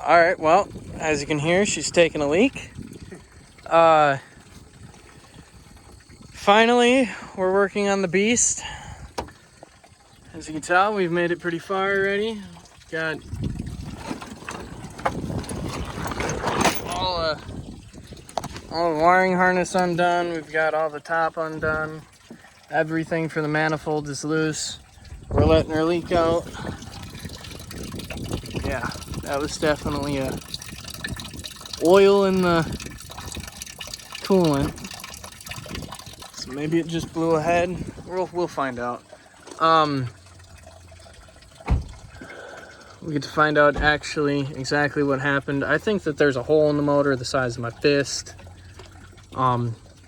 All right, well, as you can hear, she's taking a leak. Finally, we're working on the beast. As you can tell, we've made it pretty far already. Got all the wiring harness undone. We've got all the top undone. Everything for the manifold is loose. We're letting her leak out. Yeah, that was definitely a oil in the coolant. So maybe it just blew ahead. We'll find out. We get to find out actually exactly what happened. I think that there's a hole in the motor the size of my fist.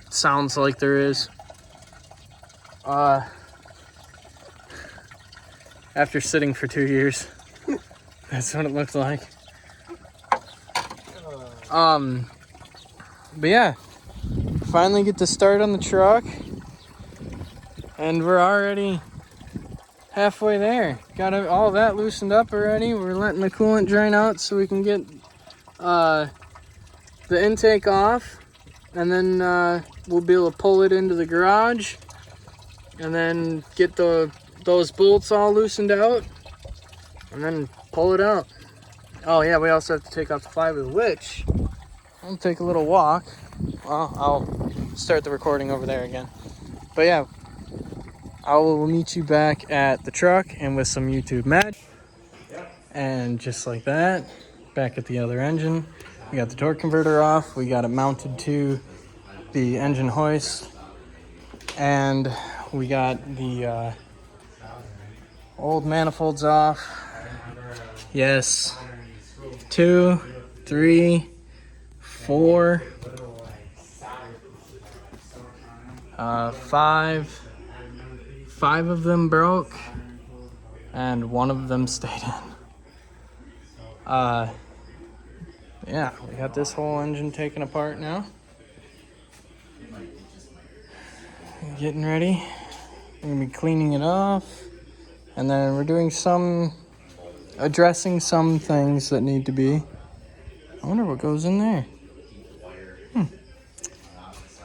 Sounds like there is. After sitting for 2 years, that's what it looked like. But yeah, finally get to start on the truck, and we're already halfway there. Got all that loosened up already. We're letting the coolant drain out so we can get the intake off, and then we'll be able to pull it into the garage, and then get those bolts all loosened out, and then pull it out. Oh yeah, we also have to take off the flywheel, which I'll take a little walk. Well, I'll start the recording over there again. But yeah, I will meet you back at the truck and with some YouTube magic. And just like that, back at the other engine, we got the torque converter off. We got it mounted to the engine hoist, and we got the old manifolds off. Yes, 2, 3, 4, 5 of them broke, and 1 of them stayed in. Yeah, we got this whole engine taken apart now. Getting ready. We're gonna be cleaning it off, and then we're doing addressing some things that need to be. I wonder what goes in there.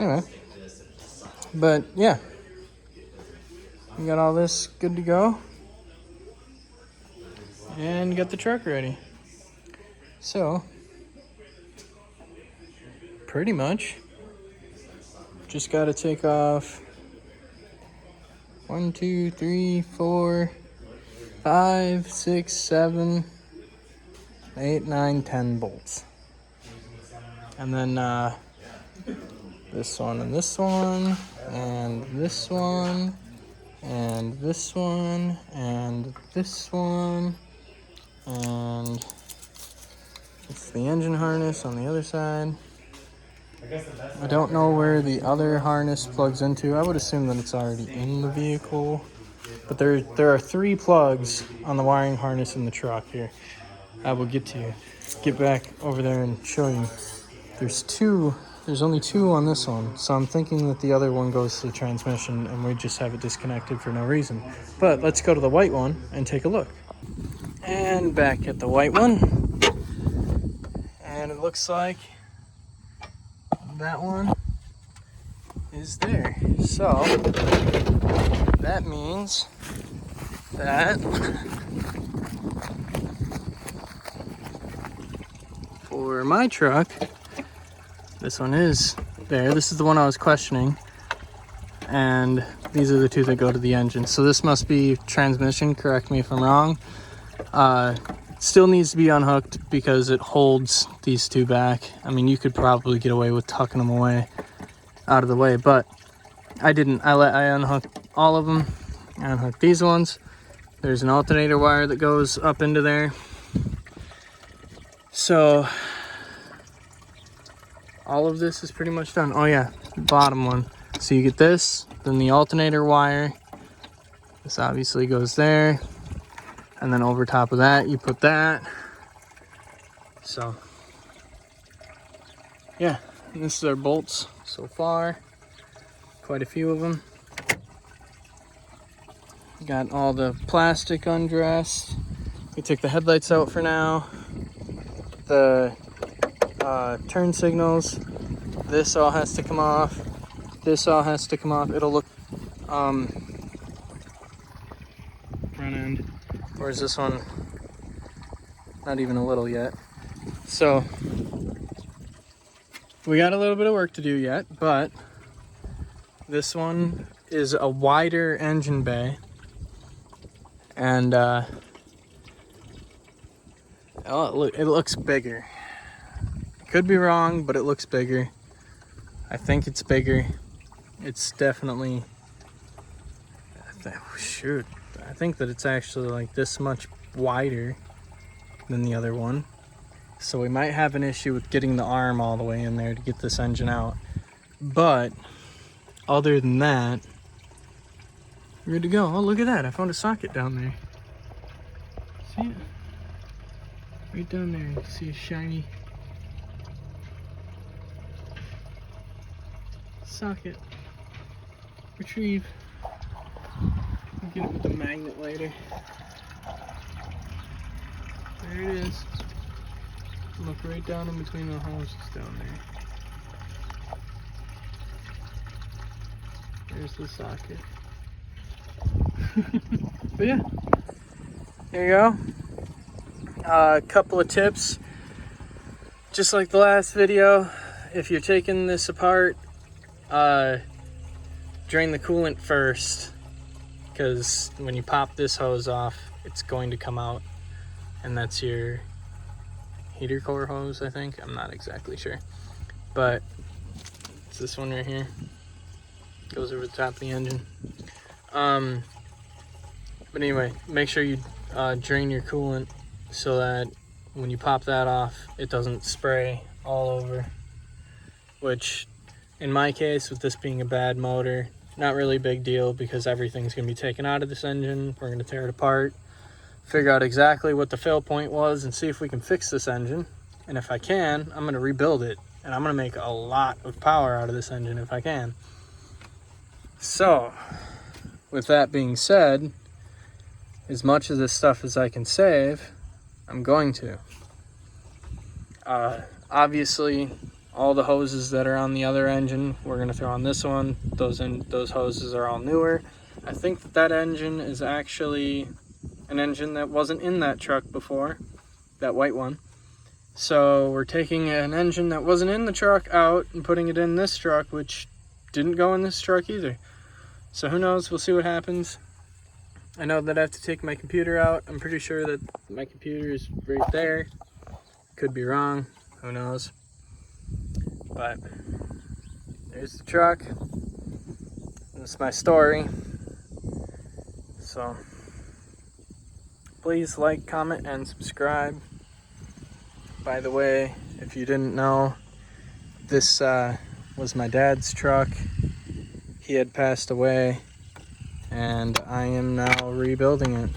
Anyway, but yeah, we got all this good to go, and got the truck ready. So, pretty much, just got to take off 1, 2, 3, 4, 5, 6, 7, 8, 9, 10 bolts. And then this one and this one, and this one, and this one, and this one, and it's the engine harness on the other side. I don't know where the other harness plugs into. I would assume that it's already in the vehicle. But there are 3 plugs on the wiring harness in the truck here. I will get back over there and show you. There's only 2 on this one. So I'm thinking that the other one goes to the transmission and we just have it disconnected for no reason. But let's go to the white one and take a look. And back at the white one. And it looks like that one is there. So that means that for my truck, this one is there. This is the one I was questioning, and these are the 2 that go to the engine. So this must be transmission, correct me if I'm wrong. Still needs to be unhooked because it holds these 2 back. I mean, you could probably get away with tucking them away out of the way, but I didn't. I unhooked all of them. I unhooked these ones. There's an alternator wire that goes up into there. So all of this is pretty much done. Oh yeah, bottom one. So you get this, then the alternator wire. This obviously goes there. And then over top of that, you put that. So, yeah, and this is our bolts so far. Quite a few of them. Got all the plastic undressed. We took the headlights out for now. the turn signals. This all has to come off. This all has to come off. It'll look front end. Whereas this one, not even a little yet. So we got a little bit of work to do yet, but this one is a wider engine bay, and it looks bigger. Could be wrong, but it looks bigger. I think it's bigger. It's definitely, I think that it's actually like this much wider than the other one. So we might have an issue with getting the arm all the way in there to get this engine out. But other than that, we're good to go. Oh, look at that. I found a socket down there. See it? Right down there. You can see a shiny socket. Retrieve. I'll get it with the magnet later. There it is. Look right down in between the hoses down there. There's the socket. But yeah, there you go. A couple of tips. Just like the last video, if you're taking this apart, drain the coolant first, because when you pop this hose off, it's going to come out, and that's your heater core hose, I think. I'm not exactly sure, but it's this one right here. Goes over the top of the engine. But anyway, make sure you drain your coolant so that when you pop that off, it doesn't spray all over. Which, in my case, with this being a bad motor, not really a big deal, because everything's going to be taken out of this engine. We're going to tear it apart, figure out exactly what the fail point was, and see if we can fix this engine. And if I can, I'm going to rebuild it, and I'm going to make a lot of power out of this engine if I can. So, with that being said, as much of this stuff as I can save, I'm going to. Obviously, all the hoses that are on the other engine, we're going to throw on this one. Those hoses are all newer. I think that engine is actually an engine that wasn't in that truck before, that white one. So we're taking an engine that wasn't in the truck out and putting it in this truck, which didn't go in this truck either. So who knows? We'll see what happens. I know that I have to take my computer out. I'm pretty sure that my computer is right there. Could be wrong. Who knows? But there's the truck. That's my story. So please like, comment, and subscribe. By the way, if you didn't know, this was my dad's truck. He had passed away, and I am now rebuilding it.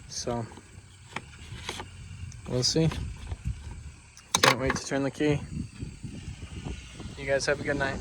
So we'll see. Can't wait to turn the key. You guys have a good night.